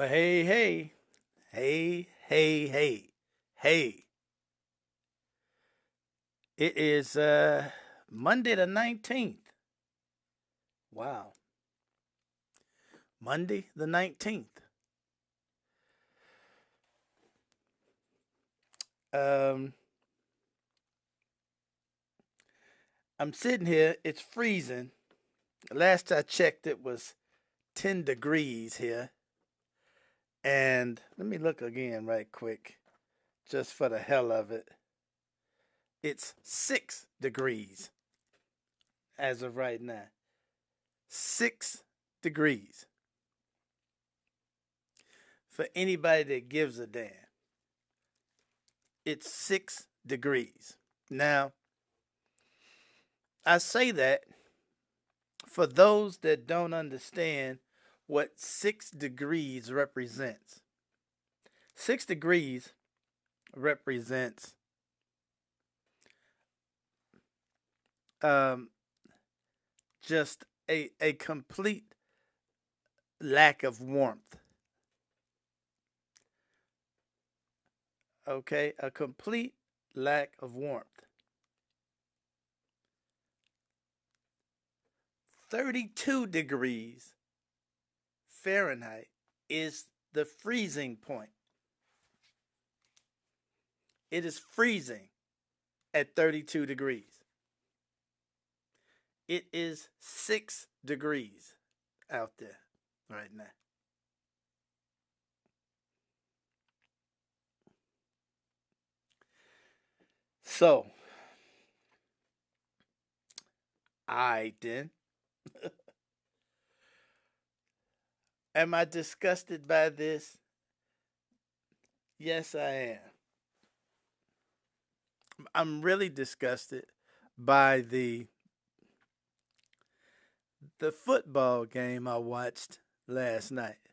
Well, hey, hey, hey, hey, hey, hey. It is Monday the 19th. Wow. Monday the 19th. Um, I'm sitting here. It's freezing. Last I checked, it was 10 degrees here. And let me look again right quick, just for the hell of it. It's 6 degrees as of right now. 6 degrees. For anybody that gives a damn, it's 6 degrees. Now, I say that for those that don't understand what 6 degrees represents. 6 degrees represents um, just a complete lack of warmth. Okay, a complete lack of warmth. 32 degrees Fahrenheit is the freezing point. It is freezing at 32 degrees. It is 6 degrees out there right now. So, I then. Am I disgusted by this? Yes, I am. I'm really disgusted by the football game I watched last night.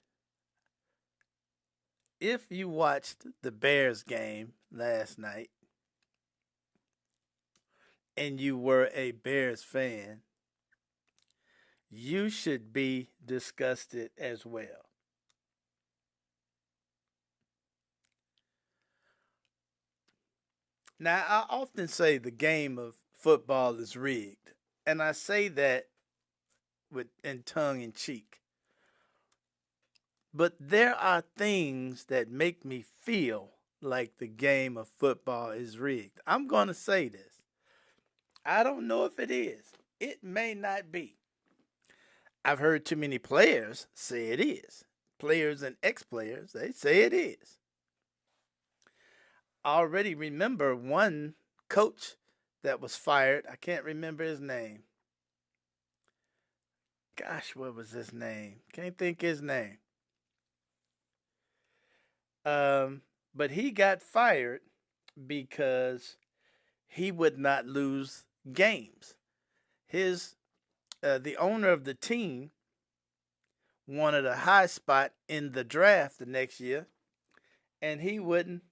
If you watched the Bears game last night and you were a Bears fan, you should be disgusted as well. Now, I often say the game of football is rigged, and I say that with in tongue in cheek. But there are things that make me feel like the game of football is rigged. I'm going to say this. I don't know if it is. It may not be. I've heard too many players say it is. Players and ex-players, they say it is. I already remember one coach that was fired. I can't remember his name. Gosh, what was his name? Can't think his name. But he got fired because he would not lose games. His the owner of the team wanted a high spot in the draft the next year, and he wouldn't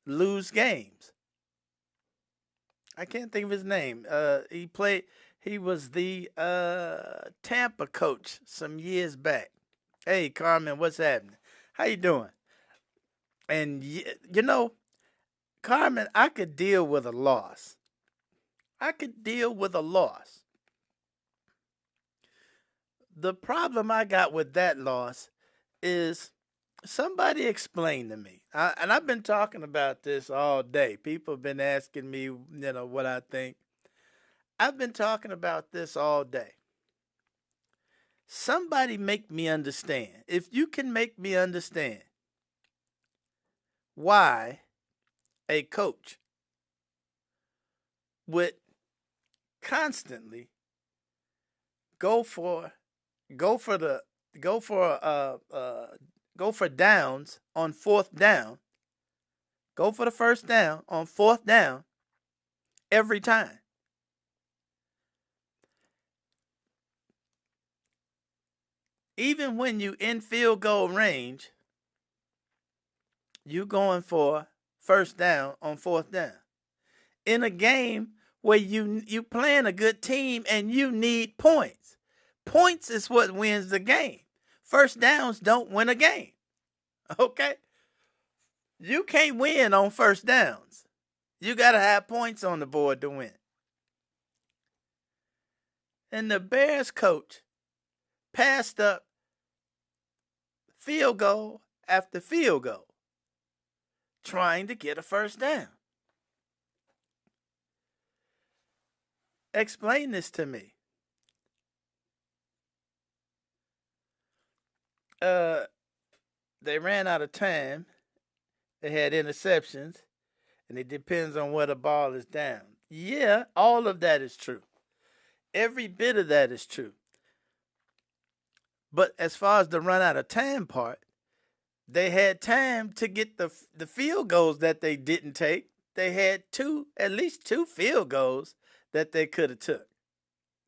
lose games. I can't think of his name. He was the Tampa coach some years back. Hey, Carmen, what's happening? How you doing? And you know, Carmen, I could deal with a loss. I could deal with a loss. The problem I got with that loss is somebody explain to me. And I've been talking about this all day. People have been asking me, what I think. I've been talking about this all day. Somebody make me understand. If you can make me understand why a coach would constantly go for go for the go for go for downs on fourth down, go for the first down on fourth down every time. Even when you in field goal range, you going for first down on fourth down. In a game where you playing a good team and you need points. Points is what wins the game. First downs don't win a game. Okay? You can't win on first downs. You got to have points on the board to win. And the Bears coach passed up field goal after field goal trying to get a first down. Explain this to me. They ran out of time. They had interceptions, and it depends on where the ball is down. Yeah, all of that is true. Every bit of that is true. But as far as the run out of time part, they had time to get the field goals that they didn't take. They had at least two field goals that they could have took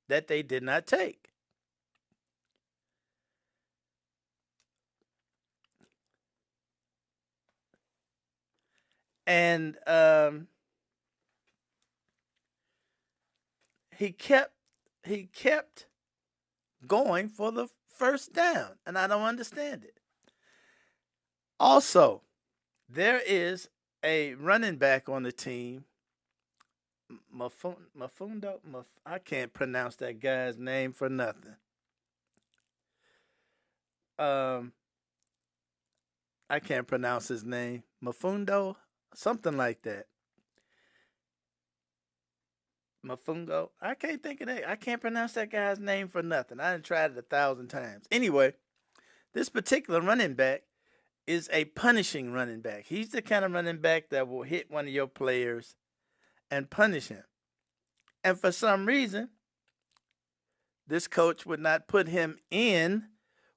that they did not take. And he kept going for the first down, and I don't understand it. Also, there is a running back on the team, Mafundo. I can't pronounce that guy's name for nothing. I can't pronounce his name. Mafundo, something like that. Mafungo. I can't think of that. I can't pronounce that guy's name for nothing. I done tried it 1,000 times. Anyway, this particular running back is a punishing running back. He's the kind of running back that will hit one of your players and punish him. And for some reason, this coach would not put him in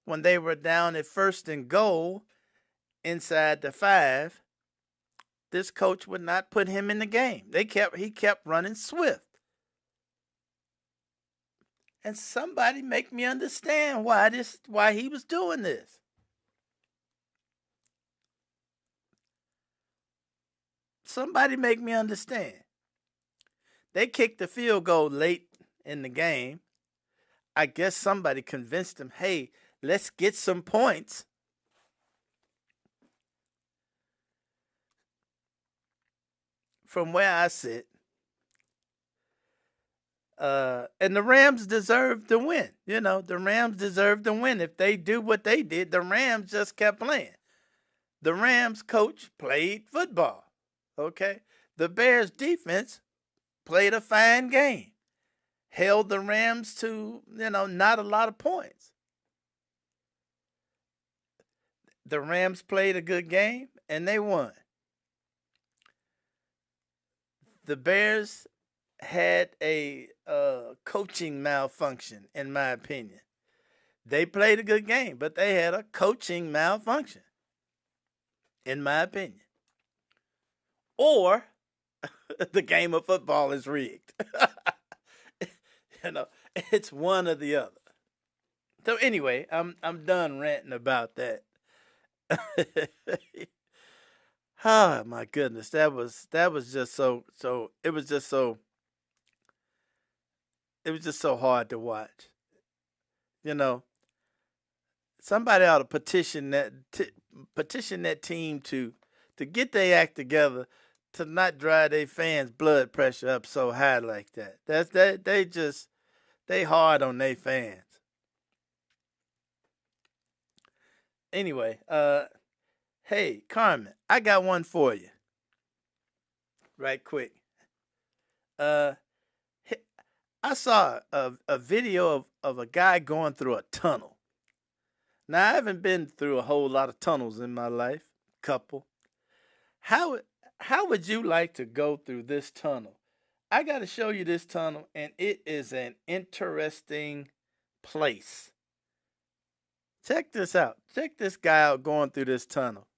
when they were down at 1st and goal inside the 5. This coach would not put him in the game. He kept running swift. And somebody make me understand why he was doing this. Somebody make me understand. They kicked the field goal late in the game. I guess somebody convinced them, hey, let's get some points. From where I sit, and the Rams deserve to win. You know, the Rams deserve to win. If they do what they did, the Rams just kept playing. The Rams coach played football. Okay? The Bears defense played a fine game. Held the Rams to, not a lot of points. The Rams played a good game, and they won. The Bears had a coaching malfunction, in my opinion. They played a good game, but they had a coaching malfunction, in my opinion. Or the game of football is rigged. It's one or the other. So anyway, I'm done ranting about that. Oh my goodness, that was just so it was just so hard to watch. Somebody ought to petition that team to get their act together, to not drive their fans' blood pressure up so high like that. They hard on their fans. Anyway, hey, Carmen, I got one for you. Right quick. I saw a video of a guy going through a tunnel. Now, I haven't been through a whole lot of tunnels in my life, couple. How would you like to go through this tunnel? I got to show you this tunnel, and it is an interesting place. Check this out. Check this guy out going through this tunnel.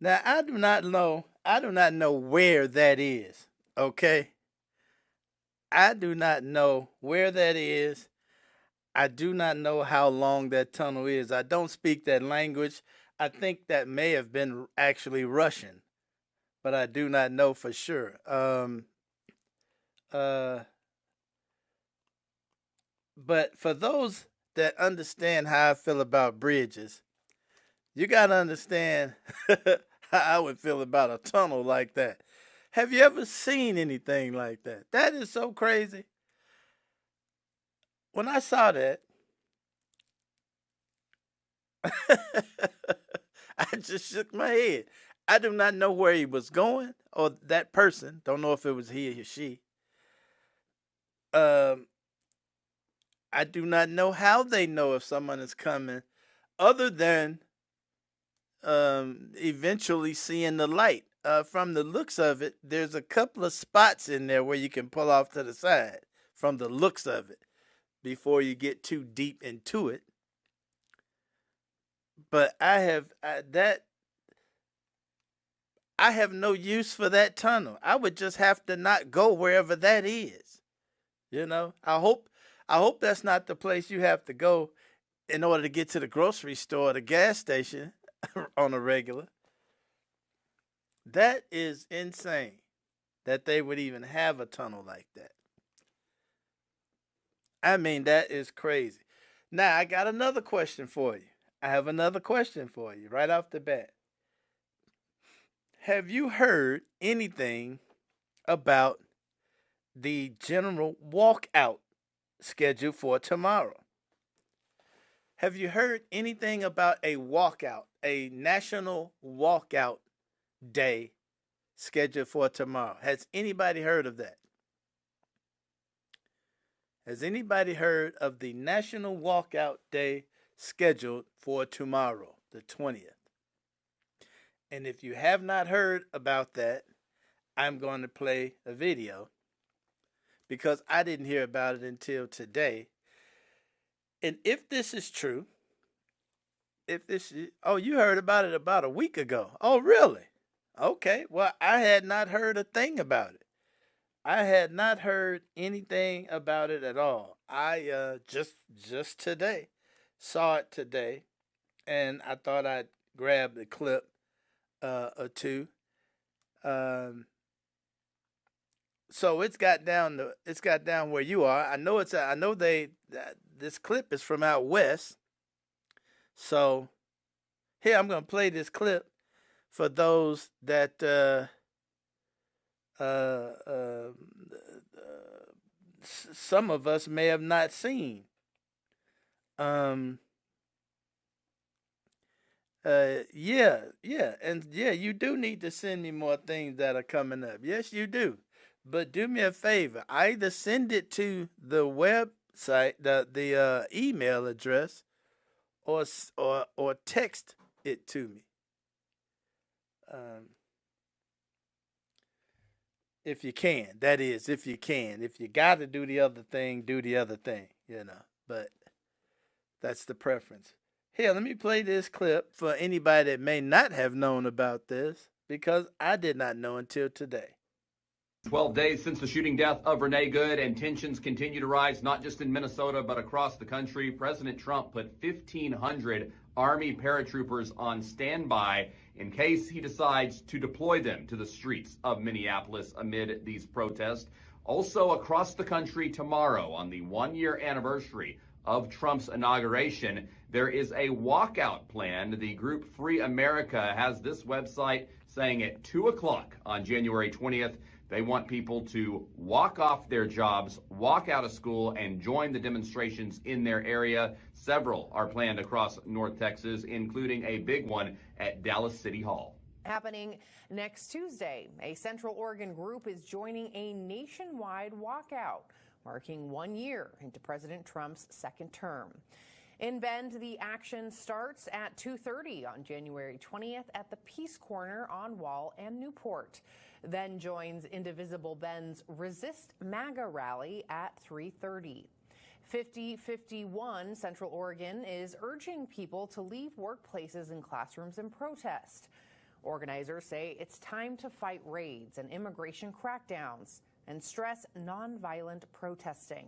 Now I do not know. I do not know where that is. Okay, I do not know where that is. I do not know how long that tunnel is. I don't speak that language. I think that may have been actually Russian, but I do not know for sure. Uh, but for those that understand how I feel about bridges, you got to understand how I would feel about a tunnel like that. Have you ever seen anything like that? That is so crazy. When I saw that, I just shook my head. I do not know where he was going, or that person. Don't know if it was he or she. Um, I do not know how they know if someone is coming, other than eventually seeing the light. From the looks of it, there's a couple of spots in there where you can pull off to the side. From the looks of it, before you get too deep into it. But I have no use for that tunnel. I would just have to not go wherever that is. You know, I hope that's not the place you have to go in order to get to the grocery store or the gas station on a regular. That is insane that they would even have a tunnel like that. I mean, that is crazy. Now, I got another question for you. I have another question for you right off the bat. Have you heard anything about the general walkout schedule for tomorrow? Have you heard anything about a walkout, a national walkout day scheduled for tomorrow? Has anybody heard of that? Has anybody heard of the national walkout day scheduled for tomorrow, the 20th? And if you have not heard about that, I'm going to play a video because I didn't hear about it until today. And if this is true, oh, you heard about it about a week ago. Oh, really? Okay. Well, I had not heard a thing about it. I had not heard anything about it at all. I just today saw it today, and I thought I'd grab the clip or two. Um, so it's got down where you are. I know this clip is from out west. So here I'm gonna play this clip for those that uh, uh, some of us may have not seen. Um, yeah, you do need to send me more things that are coming up. Yes, you do. But do me a favor. Either send it to the website, the email address, or text it to me. Um, if you can, that is, if you can. If you got to do the other thing, do the other thing. You know. But that's the preference. Here, let me play this clip for anybody that may not have known about this because I did not know until today. 12 days since the shooting death of Renee Good, and tensions continue to rise not just in Minnesota but across the country. President Trump put 1,500 Army paratroopers on standby in case he decides to deploy them to the streets of Minneapolis amid these protests. Also across the country tomorrow, on the one-year anniversary of Trump's inauguration, there is a walkout planned. The group Free America has this website saying at 2 o'clock on January 20th, they want people to walk off their jobs, walk out of school, and join the demonstrations in their area. Several are planned across North Texas, including a big one at Dallas City Hall. Happening next Tuesday, a Central Oregon group is joining a nationwide walkout, marking 1 year into President Trump's second term. In Bend, the action starts at 2:30 on January 20th at the Peace Corner on Wall and Newport. Then joins Indivisible Bend's Resist MAGA rally at 3:30. 5051 Central Oregon is urging people to leave workplaces and classrooms in protest. Organizers say it's time to fight raids and immigration crackdowns and stress nonviolent protesting.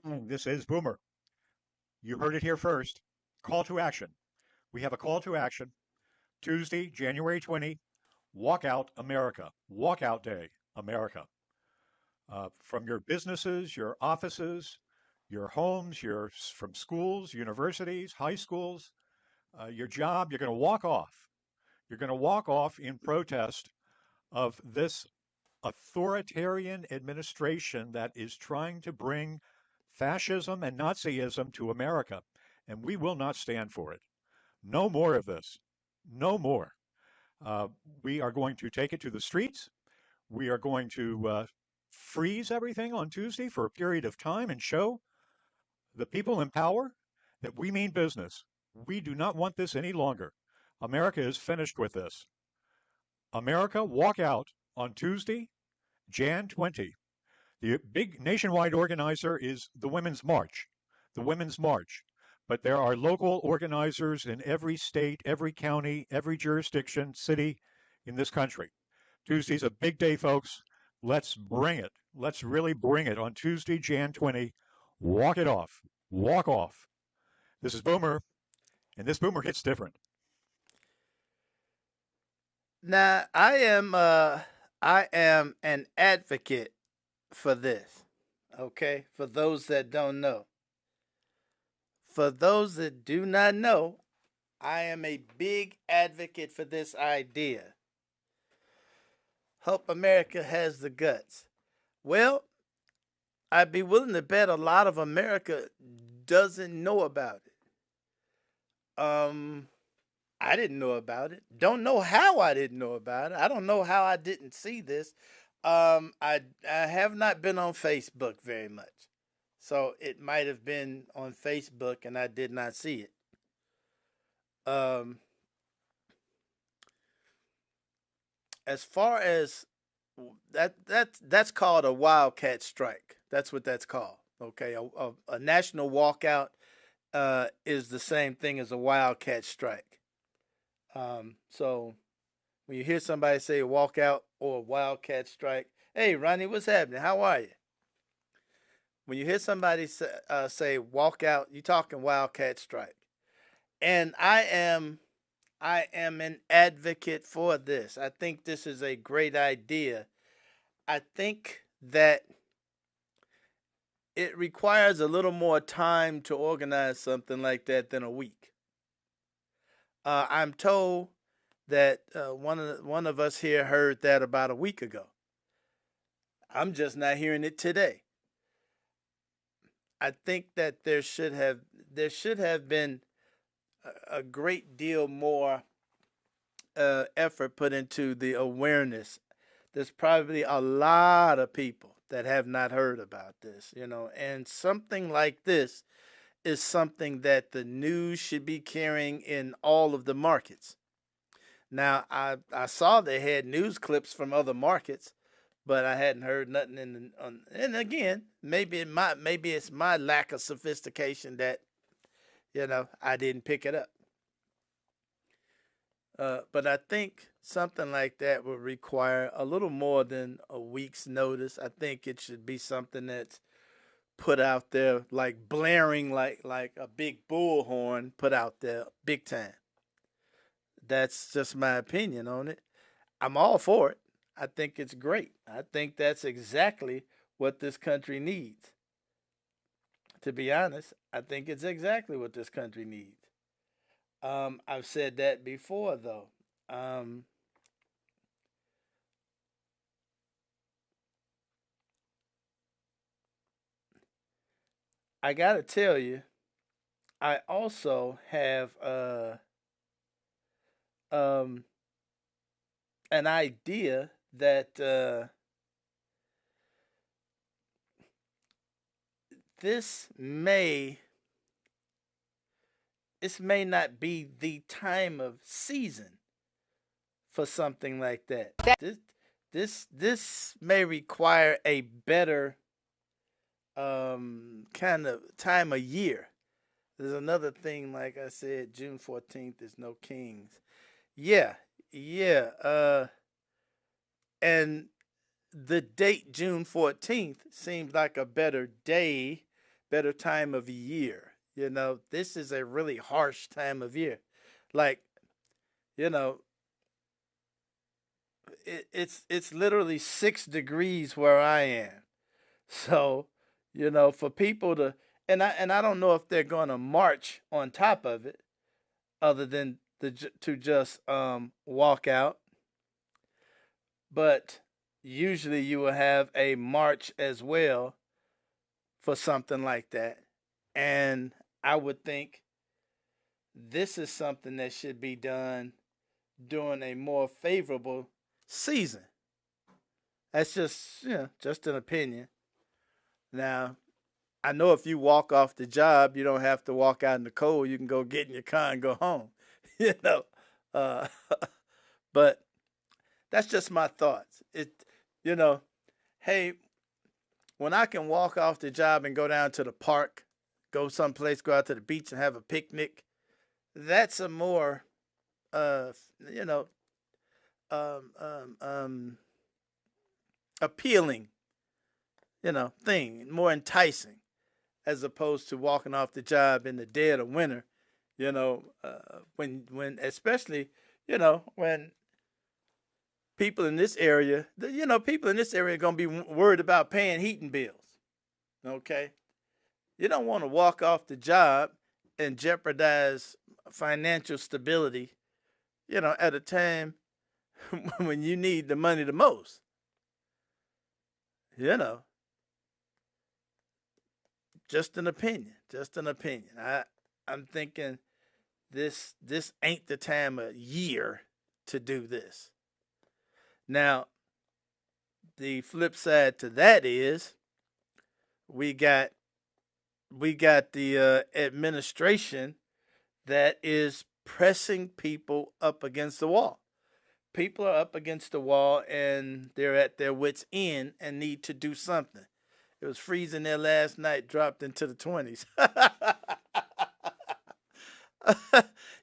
This is Boomer. You heard it here first. Call to action. We have a call to action. Tuesday, January 20, Walkout America. Walkout Day, America. From your businesses, your offices, your homes, from schools, universities, high schools, your job, you're going to walk off. You're going to walk off in protest of this authoritarian administration that is trying to bring fascism and Nazism to America, and we will not stand for it. No more of this. No more. We are going to take it to the streets. We are going to freeze everything on Tuesday for a period of time and show the people in power that we mean business. We do not want this any longer. America is finished with this. America, walk out on Tuesday, Jan 20. The big nationwide organizer is the Women's March. The Women's March. But there are local organizers in every state, every county, every jurisdiction, city in this country. Tuesday's a big day, folks. Let's bring it. Let's really bring it on Tuesday, Jan 20. Walk it off. Walk off. This is Boomer, and this Boomer hits different. Now, I am an advocate for this, okay? For those that don't know. For those that do not know, I am a big advocate for this idea. Hope America has the guts. Well, I'd be willing to bet a lot of America doesn't know about it. I didn't know about it. Don't know how I didn't know about it. I don't know how I didn't see this. I have not been on Facebook very much. So it might have been on Facebook and I did not see it. As far as that's called a wildcat strike. That's what that's called. Okay, a national walkout is the same thing as a wildcat strike. So when you hear somebody say walkout or wildcat strike, hey Ronnie, what's happening? How are you? When you hear somebody say walkout, you're talking wildcat strike, and I am an advocate for this. I think this is a great idea. I think that it requires a little more time to organize something like that than a week. I'm told that one of us here heard that about a week ago. I'm just not hearing it today. I think that there should have been a great deal more effort put into the awareness. There's probably a lot of people that have not heard about this, and something like this is something that the news should be carrying in all of the markets. Now, I saw they had news clips from other markets, but I hadn't heard nothing and again, maybe it's my lack of sophistication that, I didn't pick it up. But I think something like that would require a little more than a week's notice. I think it should be something that's put out there, like blaring like a big bullhorn put out there big time. That's just my opinion on it. I'm all for it. I think it's great. I think that's exactly what this country needs. To be honest, I think it's exactly what this country needs. I've said that before, though. I gotta tell you, I also have an idea that this may not be the time of season for something like that. This may require a better kind of time of year. There's another thing, like I said, June 14th is no Kings. Yeah, yeah. And the date June 14th seems like a better day, better time of year. You know, this is a really harsh time of year. Like, you know, it's literally 6 degrees where I am. So, you know, for people to and I don't know if they're going to march on top of it, other than to just walk out. But usually you will have a march as well for something like that. And I would think this is something that should be done during a more favorable season. That's just, just an opinion. Now, I know if you walk off the job, you don't have to walk out in the cold. You can go get in your car and go home. you know, uh, but that's just my thoughts. You know, hey, when I can walk off the job and go down to the park, go someplace, go out to the beach and have a picnic, that's a more, uh, you know, um, um, um, appealing, thing, more enticing, as opposed to walking off the job in the dead of winter. When especially, when people in this area are gonna be worried about paying heating bills. Okay, you don't want to walk off the job and jeopardize financial stability. At a time when you need the money the most. You know, just an opinion. Just an opinion. I'm thinking this ain't the time of year to do this. Now, the flip side to that is we got the administration that is pressing people up against the wall. People are up against the wall and they're at their wits' end and need to do something. It was freezing there last night, dropped into the 20s.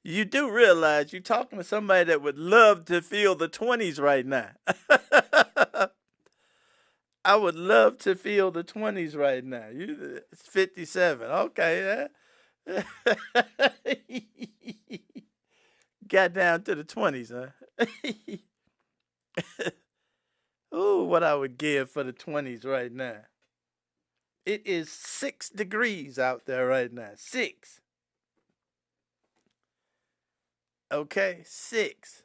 You do realize you're talking to somebody that would love to feel the 20s right now. I would love to feel the 20s right now. It's 57. Okay. Got down to the 20s, huh? Ooh, what I would give for the 20s right now. It is 6 degrees out there right now. 6. Okay, 6.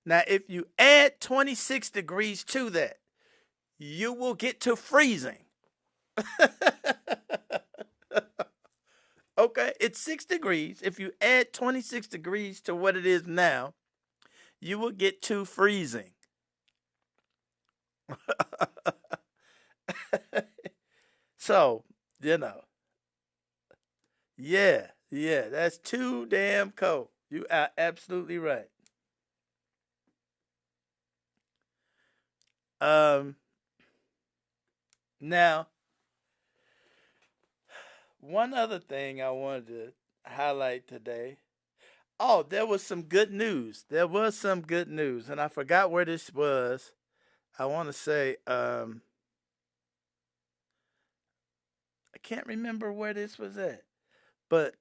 Now, if you add 26 degrees to that, you will get to freezing. Okay, it's 6 degrees. If you add 26 degrees to what it is now, you will get to freezing. So, yeah, that's too damn cold. You are absolutely right. Now, one other thing I wanted to highlight today. Oh, there was some good news. There was some good news, and I forgot where this was. I want to say, I can't remember where this was at, but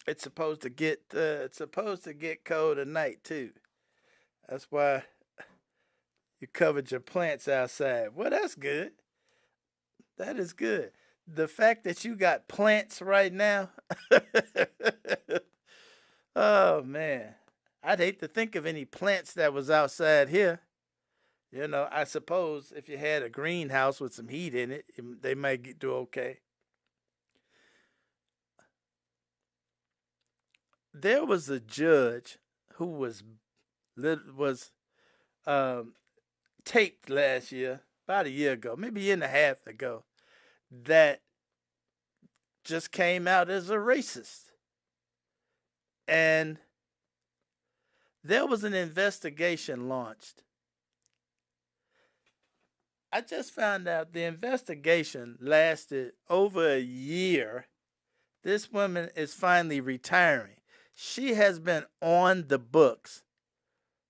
it's supposed to get cold tonight too. That's why you covered your plants outside. Well, that's good. That is good. The fact that you got plants right now. Oh man, I'd hate to think of any plants that was outside here. I suppose if you had a greenhouse with some heat in it, they might do okay. There was a judge who was um, taped last year, about a year ago, maybe a year and a half ago, that just came out as a racist. And there was an investigation launched. I just found out the investigation lasted over a year. This woman is finally retiring. She has been on the books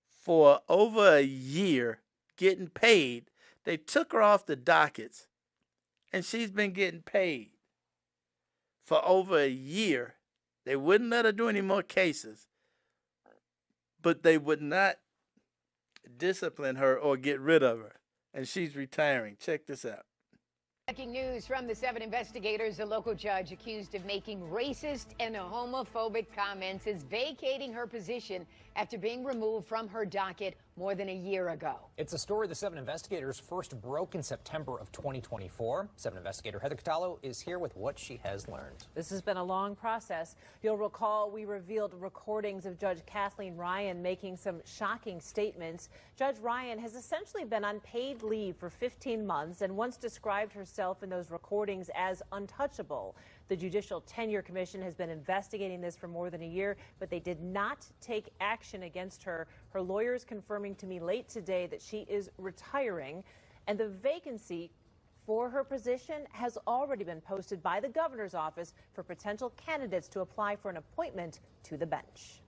for over a year getting paid. They took her off the dockets, and she's been getting paid for over a year. They wouldn't let her do any more cases, but they would not discipline her or get rid of her. And she's retiring. Check this out. Breaking news from the 7 investigators. A local judge accused of making racist and homophobic comments is vacating her position after being removed from her docket more than a year ago. It's a story the 7 investigators first broke in September of 2024. 7 investigator Heather Catallo is here with what she has learned. This has been a long process. You'll recall we revealed recordings of Judge Kathleen Ryan making some shocking statements. Judge Ryan has essentially been on paid leave for 15 months and once described herself in those recordings as untouchable. The Judicial Tenure Commission has been investigating this for more than a year, but they did not take action against her. Her lawyers confirming to me late today that she is retiring, and the vacancy for her position has already been posted by the governor's office for potential candidates to apply for an appointment to the bench.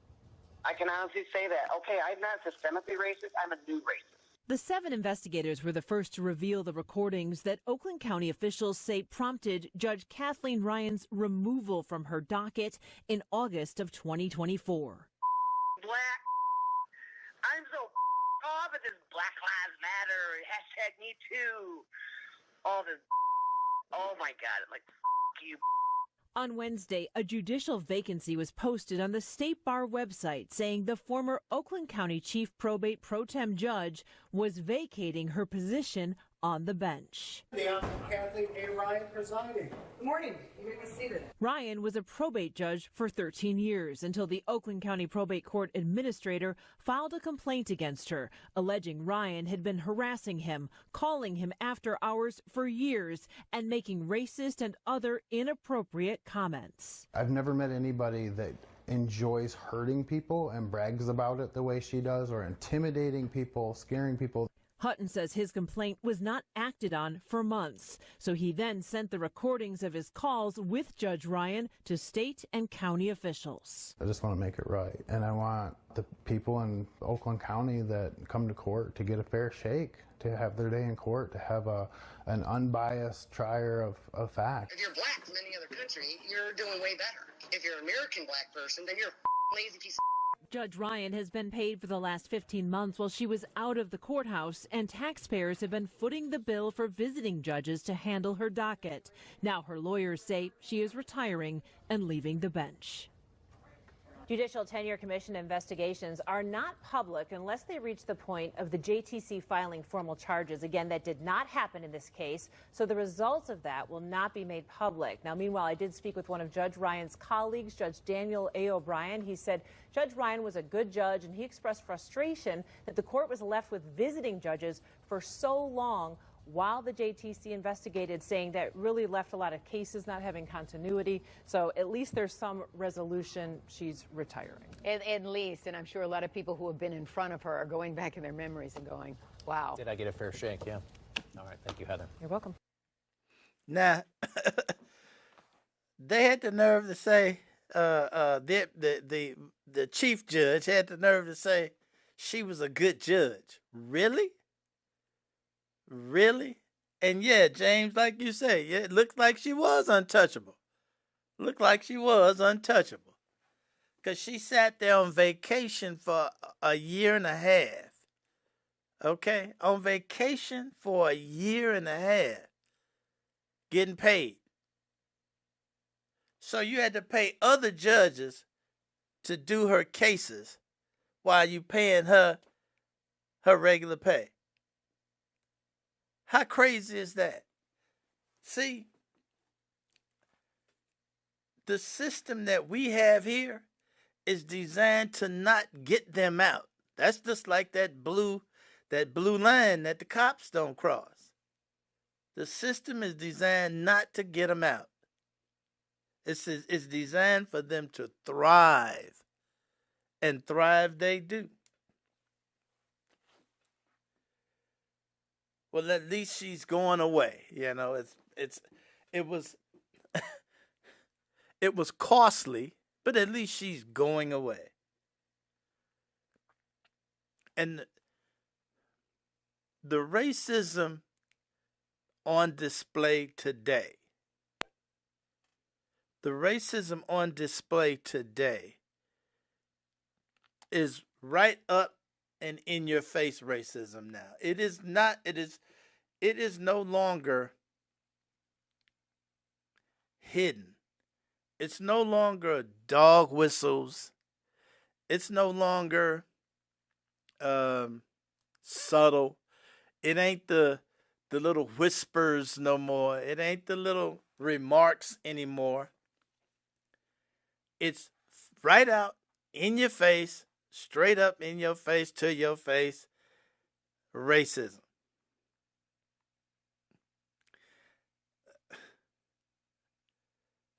I can honestly say that. Okay, I'm not systemically racist. I'm a new racist. The 7 investigators were the first to reveal the recordings that Oakland County officials say prompted Judge Kathleen Ryan's removal from her docket in August of 2024. Black. I'm so off at this Black Lives Matter, hashtag Me Too. All this. Oh my God. Like, you. On Wednesday, a judicial vacancy was posted on the State Bar website saying the former Oakland County Chief Probate Pro Tem Judge was vacating her position on the bench. Kathleen A. Ryan presiding. Good morning. You may be seated. Ryan was a probate judge for 13 years until the Oakland County Probate Court administrator filed a complaint against her, alleging Ryan had been harassing him, calling him after hours for years, and making racist and other inappropriate comments. I've never met anybody that enjoys hurting people and brags about it the way she does, or intimidating people, scaring people. Hutton says his complaint was not acted on for months, so he then sent the recordings of his calls with Judge Ryan to state and county officials. I just want to make it right, and I want the people in Oakland County that come to court to get a fair shake, to have their day in court, to have an unbiased trier of facts. If you're black from any other country, you're doing way better. If you're an American black person, then you're a lazy piece of. Judge Ryan has been paid for the last 15 months while she was out of the courthouse, and taxpayers have been footing the bill for visiting judges to handle her docket. Now her lawyers say she is retiring and leaving the bench. Judicial Tenure Commission investigations are not public unless they reach the point of the JTC filing formal charges. Again, that did not happen in this case, so the results of that will not be made public. Now, meanwhile, I did speak with one of Judge Ryan's colleagues, Judge Daniel A. O'Brien. He said Judge Ryan was a good judge, and he expressed frustration that the court was left with visiting judges for so long while the JTC investigated, saying that really left a lot of cases not having continuity. So at least there's some resolution. She's retiring. At least, and I'm sure a lot of people who have been in front of her are going back in their memories and going, wow. Did I get a fair shake? Yeah. All right. Thank you, Heather. You're welcome. Now, they had the nerve to say, the chief judge had the nerve to say she was a good judge. Really? Really? And yeah, James, like you say, yeah, it looked like she was untouchable. Looked like she was untouchable. Because she sat there on vacation for a year and a half. Okay? On vacation for a year and a half. Getting paid. So you had to pay other judges to do her cases while you paying her regular pay. How crazy is that? See, the system that we have here is designed to not get them out. That's just like that blue line that the cops don't cross. The system is designed not to get them out. It's designed for them to thrive, and thrive they do. Well, at least she's going away. You know, it was it was costly, but at least she's going away. And the racism on display today, is right up and in your face racism now. It is no longer hidden. It's no longer dog whistles. It's no longer subtle. It ain't the little whispers no more. It ain't the little remarks anymore. It's right out in your face, straight up in your face, to your face, racism.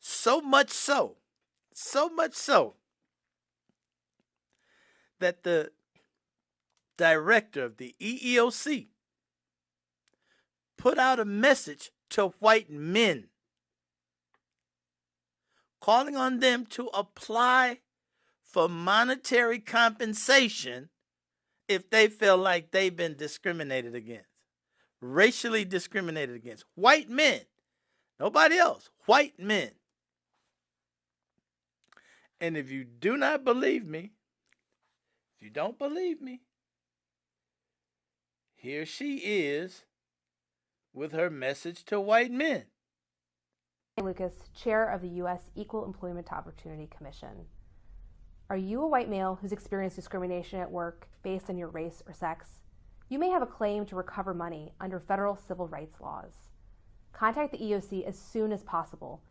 So much so that the director of the EEOC put out a message to white men calling on them to apply for monetary compensation if they feel like they've been discriminated against, racially discriminated against. White men, nobody else, white men. And if you do not believe me, if you don't believe me, here she is with her message to white men. Lucas, chair of the U.S. Equal Employment Opportunity Commission. Are you a white male who's experienced discrimination at work based on your race or sex? You may have a claim to recover money under federal civil rights laws. Contact the EEOC as soon as possible.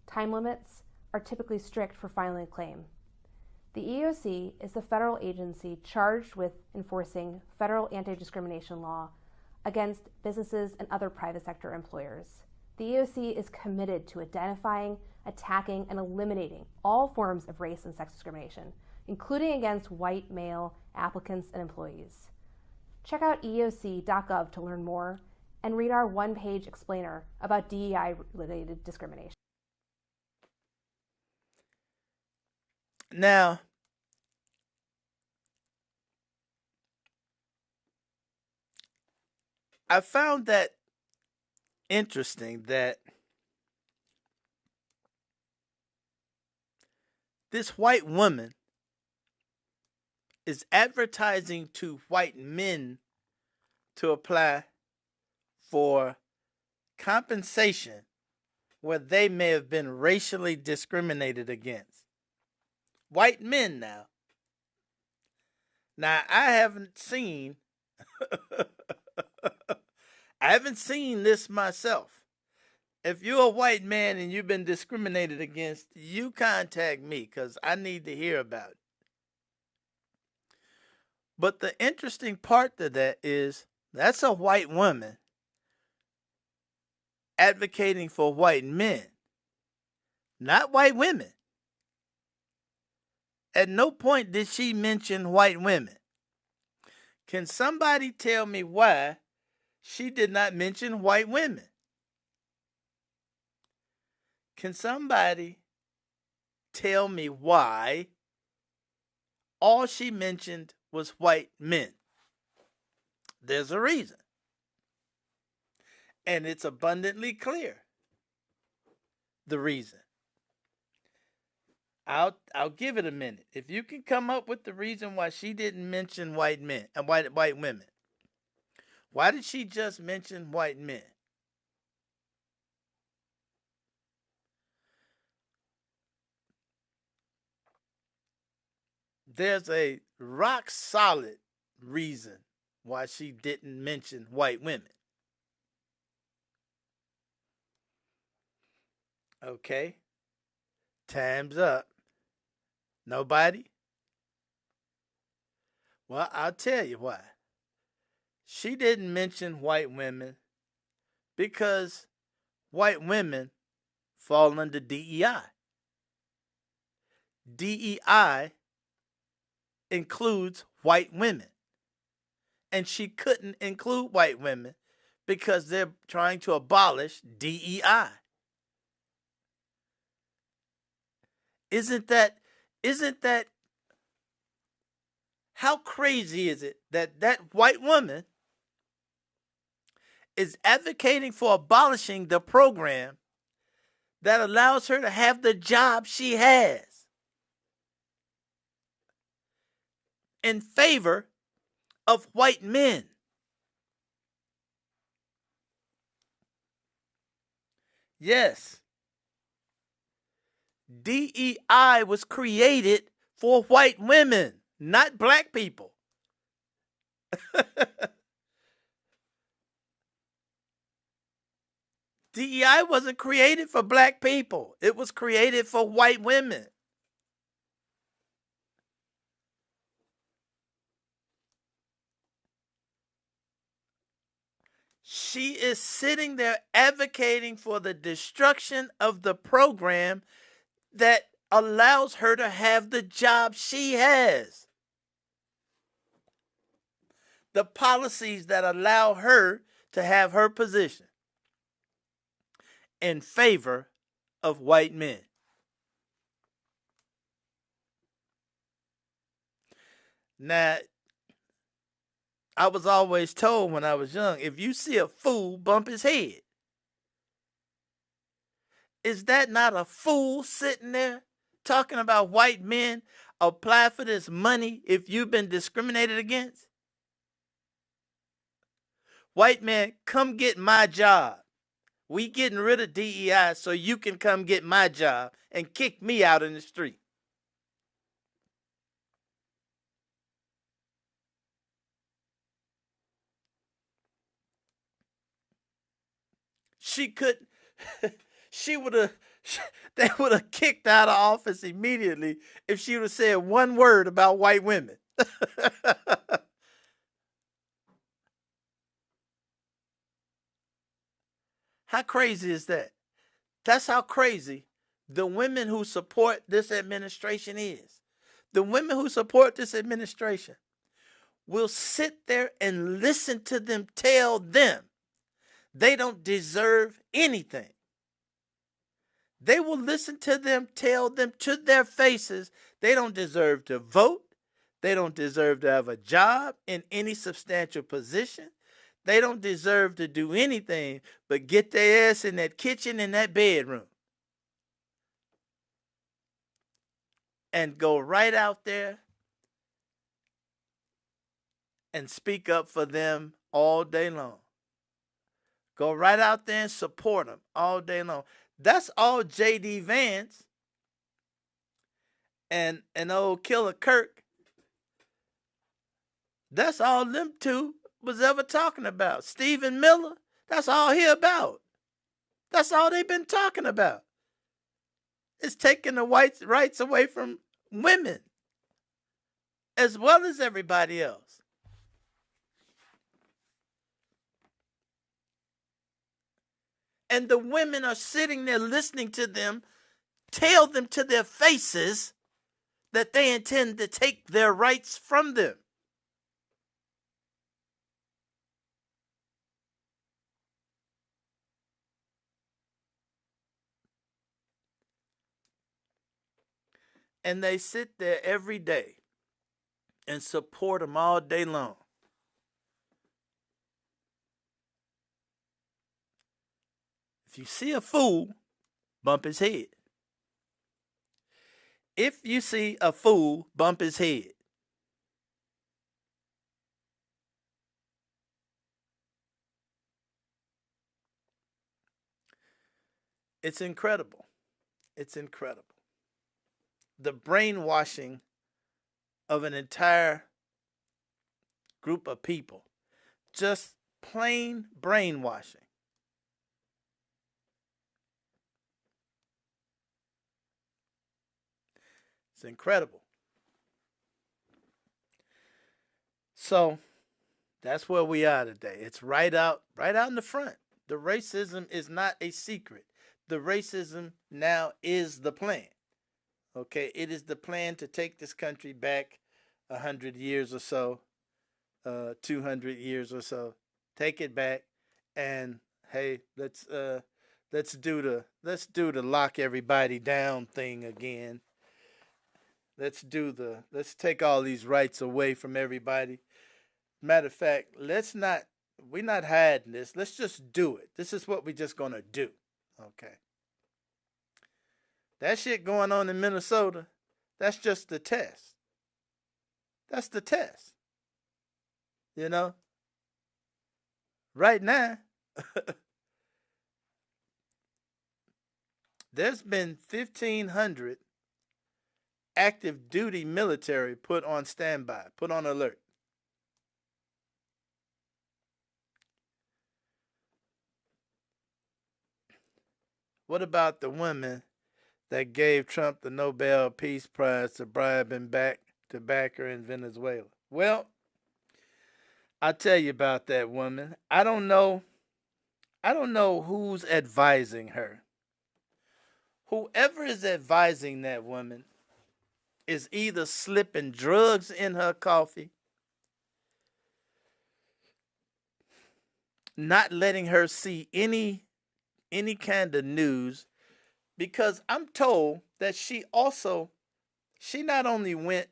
Time limits are typically strict for filing a claim. The EEOC is the federal agency charged with enforcing federal anti-discrimination law against businesses and other private sector employers. The EEOC is committed to identifying, attacking, and eliminating all forms of race and sex discrimination, including against white male applicants and employees. Check out EEOC.gov to learn more and read our one-page explainer about DEI-related discrimination. Now, I found that interesting that this white woman is advertising to white men to apply for compensation where they may have been racially discriminated against. White men now. Now, I haven't seen this myself. If you're a white man and you've been discriminated against, you contact me because I need to hear about it. But the interesting part to that is that's a white woman advocating for white men, not white women. At no point did she mention white women. Can somebody tell me why she did not mention white women? Can somebody tell me why all she mentioned was white men? There's a reason. And it's abundantly clear. The reason. I'll give it a minute. If you can come up with the reason why she didn't mention white men and white women. Why did she just mention white men? There's a rock solid reason why she didn't mention white women. Okay. Time's up. Nobody? Well, I'll tell you why. She didn't mention white women because white women fall under DEI. DEI includes white women. And she couldn't include white women because they're trying to abolish DEI. Isn't that Isn't that, how crazy is it that that white woman is advocating for abolishing the program that allows her to have the job she has in favor of white men? Yes. DEI was created for white women, not black people. DEI wasn't created for black people. It was created for white women. She is sitting there advocating for the destruction of the program that allows her to have the job she has. The policies that allow her to have her position in favor of white men. Now, I was always told when I was young, if you see a fool, bump his head. Is that not a fool sitting there talking about white men apply for this money if you've been discriminated against? White man, come get my job. We getting rid of DEI so you can come get my job and kick me out in the street. She could, she would have, they would have kicked out of office immediately if she would have said one word about white women. How crazy is that? That's how crazy the women who support this administration is. The women who support this administration will sit there and listen to them tell them they don't deserve anything. They will listen to them tell them to their faces they don't deserve to vote. They don't deserve to have a job in any substantial position. They don't deserve to do anything but get their ass in that kitchen and that bedroom and go right out there and speak up for them all day long. Go right out there and support them all day long. That's all J.D. Vance and old Killer Kirk, that's all them two was ever talking about. Stephen Miller, that's all he about. That's all they've been talking about. It's taking the white rights away from women as well as everybody else. And the women are sitting there listening to them tell them to their faces that they intend to take their rights from them. And they sit there every day and support them all day long. If you see a fool, bump his head. If you see a fool, bump his head. It's incredible. It's incredible. The brainwashing of an entire group of people. Just plain brainwashing. It's incredible. So that's where we are today. It's right out in the front. The racism is not a secret. The racism now is the plan. Okay, it is the plan to take this country back 100 years or so, 200 years or so. Take it back, and hey, let's do the lock everybody down thing again. Let's take all these rights away from everybody. Matter of fact, we're not hiding this. Let's just do it. This is what we're just going to do. Okay. That shit going on in Minnesota, that's just the test. That's the test. You know? Right now, there's been 1,500 active duty military put on standby, put on alert. What about the women that gave Trump the Nobel Peace Prize to bribe him to back her in Venezuela? Well, I'll tell you about that woman. I don't know who's advising her. Whoever is advising that woman is either slipping drugs in her coffee, not letting her see any kind of news, because I'm told that she not only went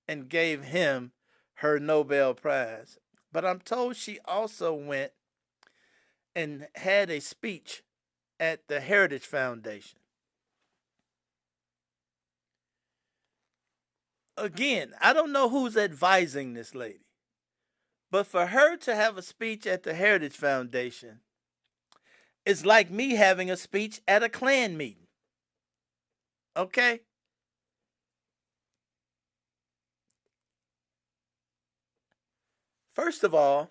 and gave him her Nobel Prize, but I'm told she also went and had a speech at the Heritage Foundation. Again, I don't know who's advising this lady, but for her to have a speech at the Heritage Foundation is like me having a speech at a Klan meeting. Okay? First of all,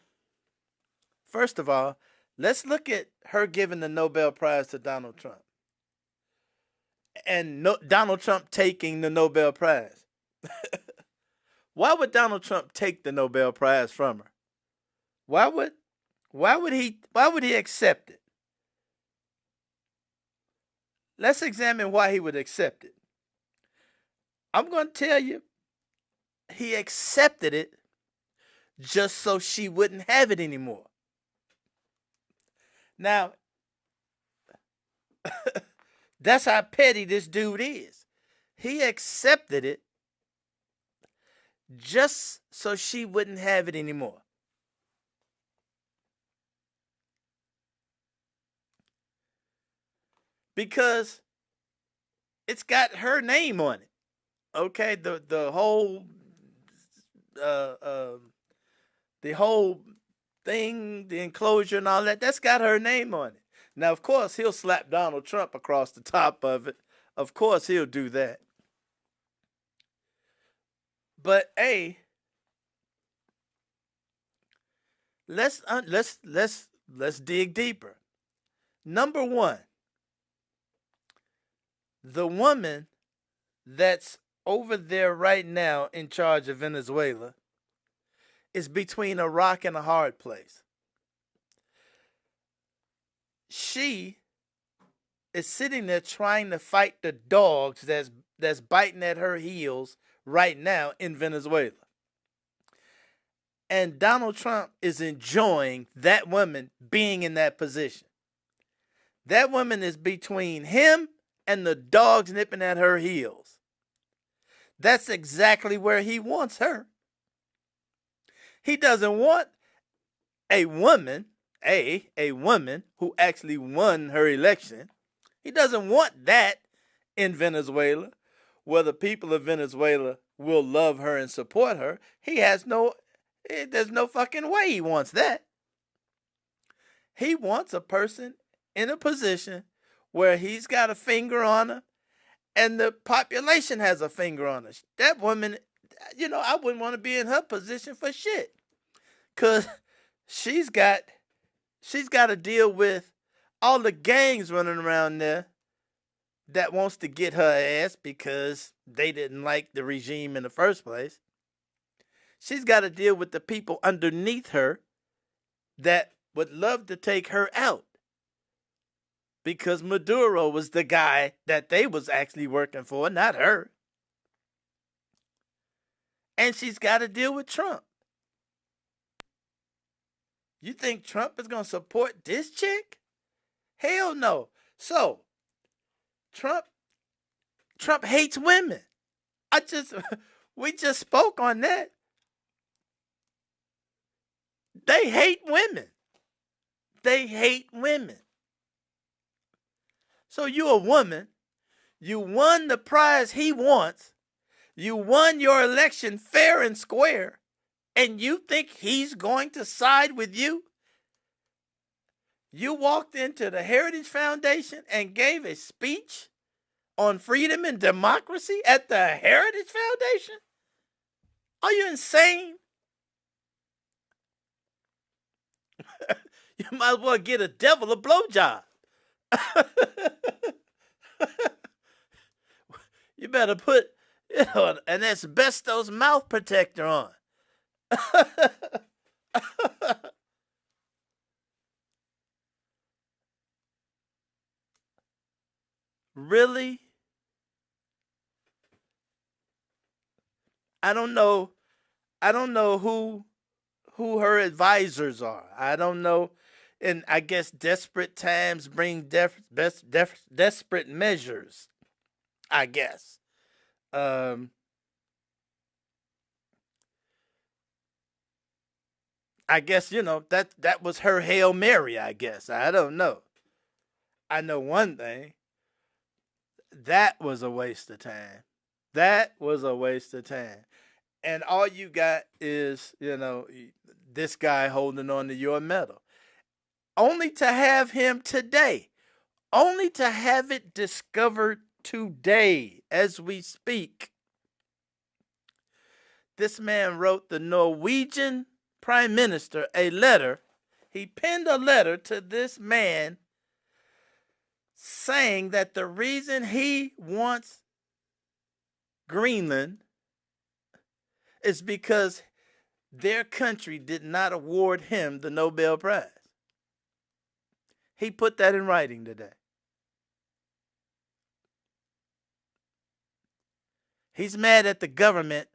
let's look at her giving the Nobel Prize to Donald Trump. And Donald Trump taking the Nobel Prize. Why would Donald Trump take the Nobel Prize from her? Why would he accept it? Let's examine why he would accept it. I'm going to tell you, he accepted it just so she wouldn't have it anymore. Now, that's how petty this dude is. He accepted it just so she wouldn't have it anymore. Because it's got her name on it. Okay, the whole thing, the enclosure and all that, that's got her name on it. Now, of course, he'll slap Donald Trump across the top of it. Of course, he'll do that. But hey, let's dig deeper. Number one, the woman that's over there right now in charge of Venezuela is between a rock and a hard place. She is sitting there trying to fight the dogs that's biting at her heels right now in Venezuela. And Donald Trump is enjoying that woman being in that position. That woman is between him and the dogs nipping at her heels. That's exactly where he wants her. He doesn't want a woman, a woman who actually won her election. He doesn't want that in Venezuela, where the people of Venezuela will love her and support her. There's no fucking way he wants that. He wants a person in a position where he's got a finger on her and the population has a finger on her. That woman, I wouldn't want to be in her position for shit. Because she's got to deal with all the gangs running around there that wants to get her ass because they didn't like the regime in the first place. She's got to deal with the people underneath her that would love to take her out. Because Maduro was the guy that they was actually working for, not her. And she's got to deal with Trump. You think Trump is going to support this chick? Hell no. So, Trump hates women. we just spoke on that. They hate women. They hate women. So you're a woman. You won the prize he wants. You won your election fair and square. And you think he's going to side with you? You walked into the Heritage Foundation and gave a speech on freedom and democracy at the Heritage Foundation? Are you insane? You might as well get a devil a blowjob. You better put, an asbestos mouth protector on. Really? I don't know who her advisors are. I don't know. And I guess desperate times bring desperate measures, I guess. I guess, that was her Hail Mary, I guess. I don't know. I know one thing. That was a waste of time. That was a waste of time. And all you got is, this guy holding on to your medal. Only to have him today. Only to have it discovered today as we speak. This man wrote the Norwegian Prime Minister a letter. He penned a letter to this man saying that the reason he wants Greenland is because their country did not award him the Nobel Prize. He put that in writing today. He's mad at the government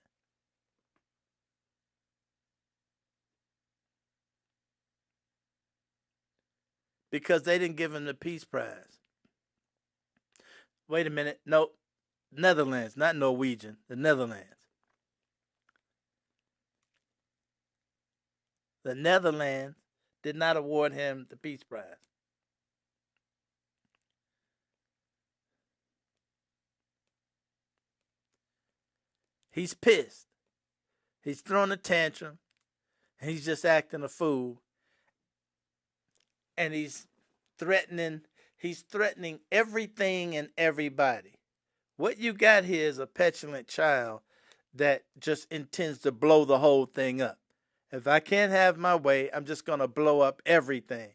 because they didn't give him the Peace Prize. Wait a minute. Nope. Netherlands, not Norwegian. The Netherlands. The Netherlands did not award him the Peace Prize. He's pissed. He's throwing a tantrum. He's just acting a fool. And he's threatening everything and everybody. What you got here is a petulant child that just intends to blow the whole thing up. If I can't have my way, I'm just going to blow up everything.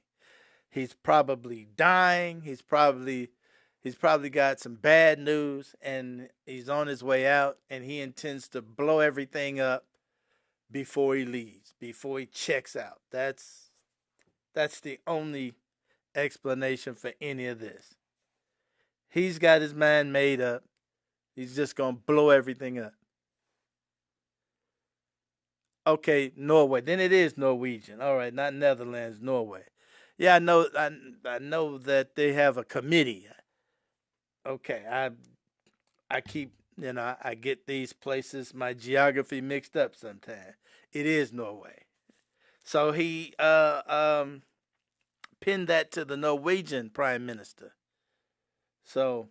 He's probably dying. He's probably got some bad news, and he's on his way out, and he intends to blow everything up before he leaves, before he checks out. That's the only explanation for any of this. He's got his mind made up. He's just going to blow everything up. Okay, Norway. Then it is Norwegian. All right, not Netherlands, Norway. Yeah, I know that they have a committee. Okay, I keep, I get these places, my geography mixed up sometimes. It is Norway. So he pinned that to the Norwegian Prime Minister. So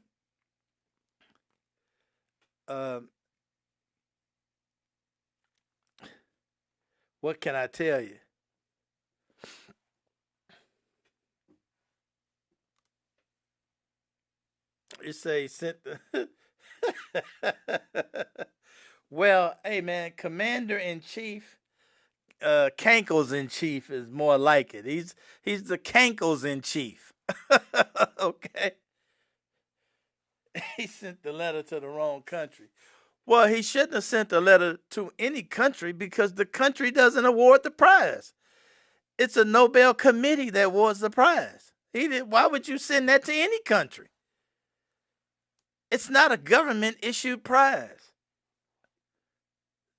what can I tell you? You say sent the well, hey man, Commander-in-Chief, Cankles-in-Chief is more like it. He's the Cankles-in-Chief. Okay. He sent the letter to the wrong country. Well, he shouldn't have sent the letter to any country because the country doesn't award the prize. It's a Nobel committee that awards the prize. Why would you send that to any country? It's not a government-issued prize.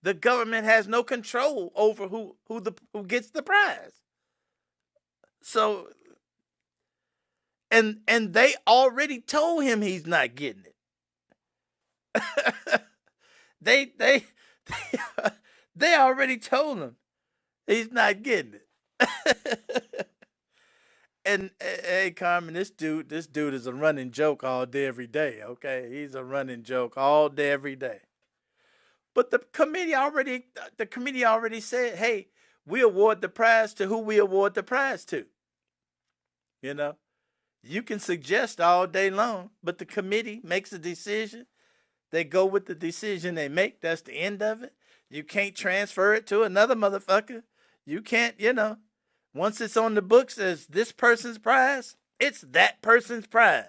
The government has no control over who gets the prize. So, and they already told him he's not getting it. They they already told him he's not getting it. And hey, Carmen, this dude is a running joke all day, every day. Okay, he's a running joke all day, every day. But the committee already said, hey, we award the prize to who we award the prize to. You know, you can suggest all day long, but the committee makes a decision. They go with the decision they make. That's the end of it. You can't transfer it to another motherfucker. You can't, once it's on the books as this person's prize, it's that person's prize.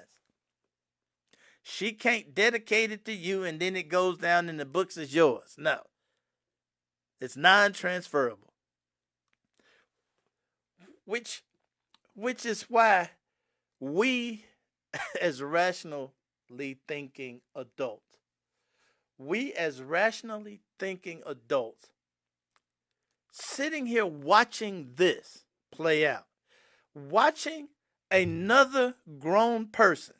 She can't dedicate it to you and then it goes down in the books as yours. No. It's non-transferable. Which is why we, as rationally thinking adults, sitting here watching this play out, watching another grown person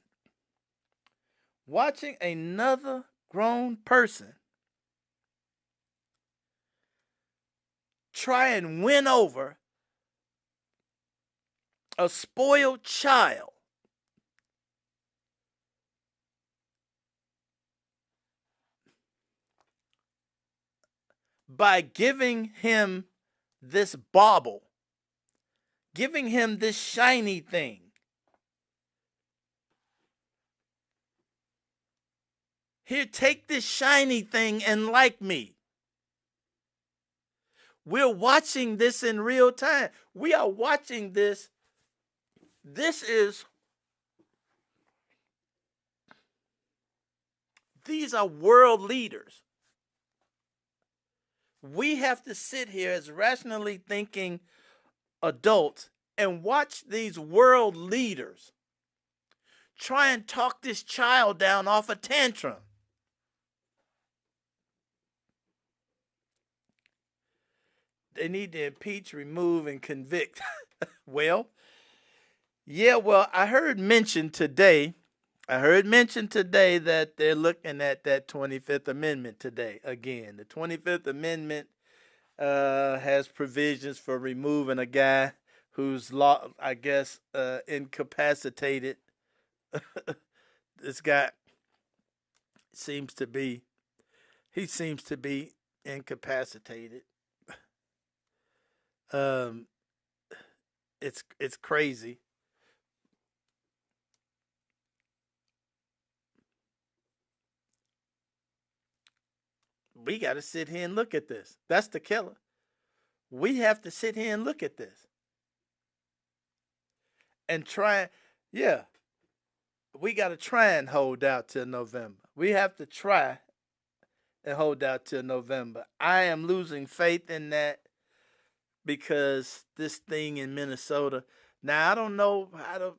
try and win over a spoiled child by giving him this bauble, giving him this shiny thing. Here, take this shiny thing and like me. We're watching this in real time. We are watching this. These are world leaders. We have to sit here as rationally thinking adults and watch these world leaders try and talk this child down off a tantrum. They need to impeach, remove, and convict. Well, I heard mentioned today that they're looking at that 25th Amendment today. Again, the 25th Amendment has provisions for removing a guy who's, incapacitated. This guy seems to be incapacitated. It's crazy. We got to sit here and look at this. That's the killer. We have to sit here and look at this and try. Yeah, we got to try and hold out till November. We have to try and hold out till November. I am losing faith in that because this thing in Minnesota. Now, I don't know how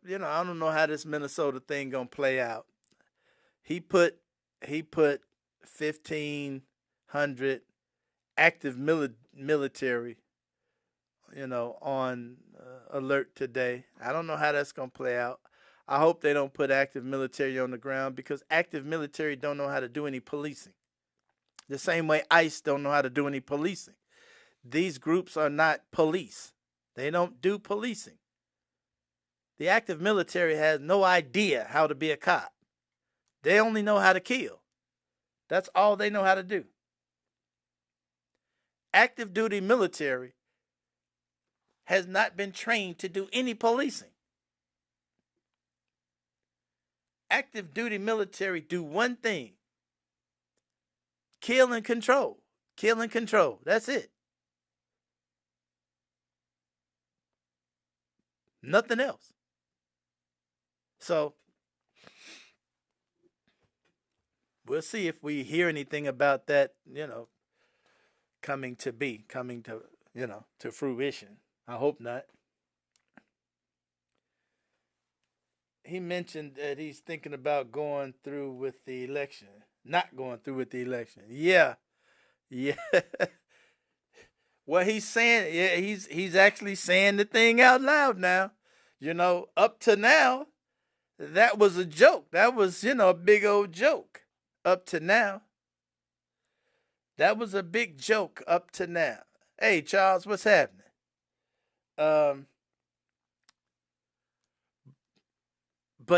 this Minnesota thing gonna play out. He put 1,500 active military, on alert today. I don't know how that's gonna play out. I hope they don't put active military on the ground because active military don't know how to do any policing. The same way ICE don't know how to do any policing. These groups are not police. They don't do policing. The active military has no idea how to be a cop. They only know how to kill. That's all they know how to do. Active duty military has not been trained to do any policing. Active duty military do one thing. Kill and control. Kill and control. That's it. Nothing else. So we'll see if we hear anything about that, coming to fruition. I hope not. He mentioned that he's thinking about going through with the election. Not going through with the election. Yeah. Well, he's saying, he's actually saying the thing out loud now. Up to now, that was a joke. That was, a big old joke up to now. That was a big joke up to now. Hey, Charles, what's happening? But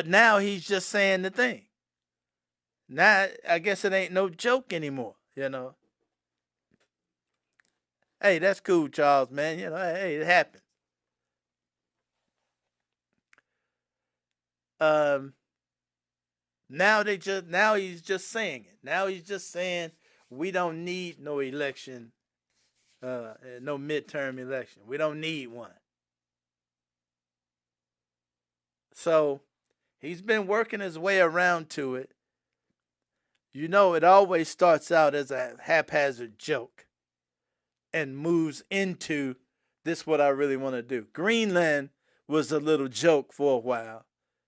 now he's just saying the thing. Now, I guess it ain't no joke anymore, you know. Hey, that's cool, Charles, man. You know, hey, it happens. Now he's just saying it. Now he's just saying we don't need no election, no midterm election. We don't need one. So he's been working his way around to it. You know, it always starts out as a haphazard joke and moves into this what I really want to do. Greenland was a little joke for a while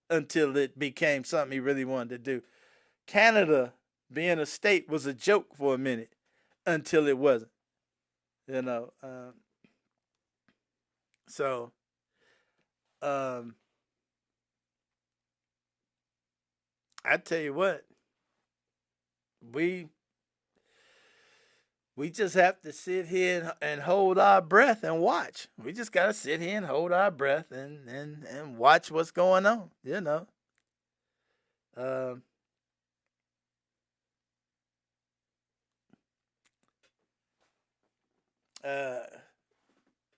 until it became something he really wanted to do. Canada, being a state, was a joke for a minute until it wasn't. You know, I tell you what, we just have to sit here and hold our breath and watch. We just gotta sit here and hold our breath and watch what's going on, you know.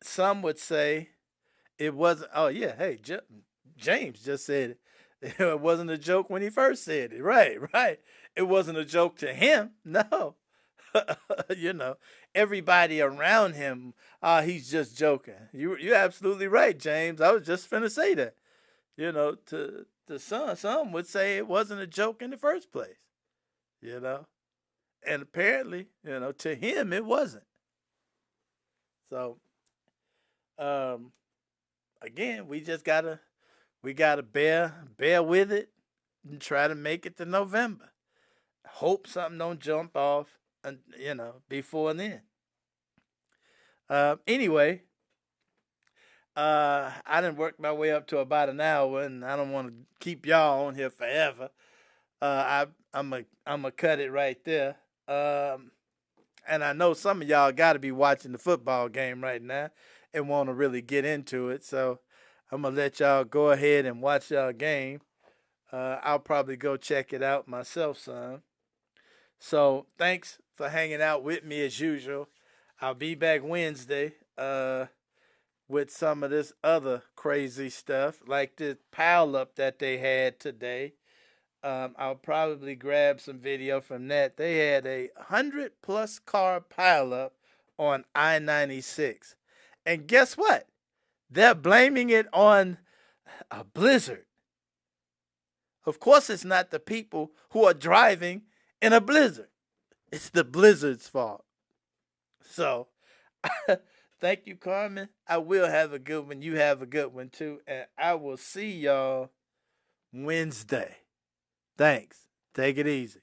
Some would say it wasn't. Oh yeah, hey, James just said it. It wasn't a joke when he first said it. Right. It wasn't a joke to him. No. You know, everybody around him, he's just joking. You're absolutely right, James. I was just finna say that. You know, to some would say it wasn't a joke in the first place. You know, and apparently, you know, to him it wasn't. So, again, we gotta bear with it and try to make it to November. Hope something don't jump off, and you know, before then. Anyway, I didn't work my way up to about an hour, and I don't want to keep y'all on here forever. I'm a cut it right there. And I know some of y'all got to be watching the football game right now and want to really get into it. So I'm going to let y'all go ahead and watch y'all game. I'll probably go check it out myself, son. So thanks for hanging out with me as usual. I'll be back Wednesday with some of this other crazy stuff, like this pile up that they had today. I'll probably grab some video from that. They had a 100+ car pileup on I-96. And guess what? They're blaming it on a blizzard. Of course, it's not the people who are driving in a blizzard. It's the blizzard's fault. So, thank you, Carmen. I will have a good one. You have a good one, too. And I will see y'all Wednesday. Thanks. Take it easy.